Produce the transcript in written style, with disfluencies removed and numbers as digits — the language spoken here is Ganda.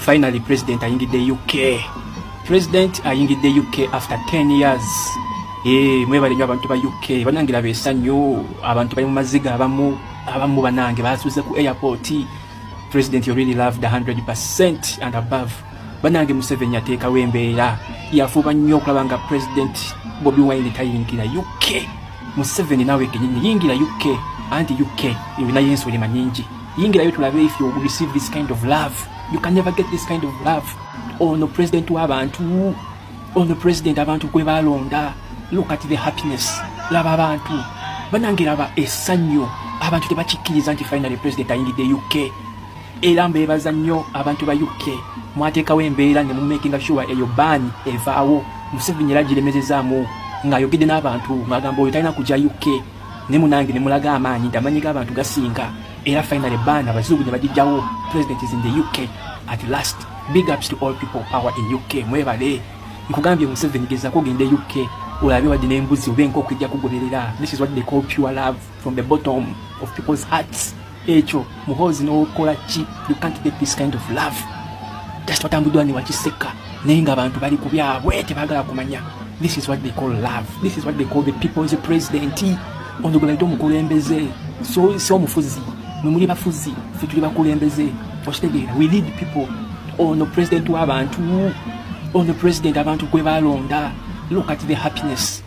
finally president ayingidde UK. President ayingidde UK after 10 years. Mwebale nnyo abantu ba UK banangira beesanyo, abantu bali mu maziga abamu banange basuze ku airport. President you really loved 100% and above. Banange Museveni ateekawo embeera yafuuba nnyo okulaba nga President Bobi Wine tayingira UK. Museveni nawe kenyini yingira UK, anti UK ibina yenso lima nyingi yingira yo tulabe if you receive this kind of love. You can never get this kind of love. No president w'abantu, no president abantu kwe balonda. Look at the happiness laba abantu banange laba essanyo abantu tebakikiriza nti finally president ayingidde UK. Era mbeebaza nnyo abantu ba UK mwateekawo embeera ne mu making sure eyo ban evaawo. Museveni era giremezezaamu ng'ayogedde n'abantu ng'agamba oyo talina kujja UK ne munange ne mulaga amaanyi nti amaanyi g'abantu gasinga. Era finally ban abazungu ne bagijjawo. President is in the UK at last. Big ups to all people power in UK. Mwebale nkugambye Museveni gezaako ogende UK olabe wadde n'embuzi oba enkoko ejja kugoberera. This is what they call pure love from the bottom of people's hearts. Ekyo muhoozi n'okola ki? You can't get this kind of love. That's what ambudwani wakiseka naye nga abantu bali ku byabwe tebaagala kumanya. This is what they call love. This is what they call the people's president. Ondogola omukulembeze so omufuzi muli bafuzi ffe tuli bakulembeze. Okitegeera, we lead people. No president w'abantu, no president abantu kwe balonda. Look at the happiness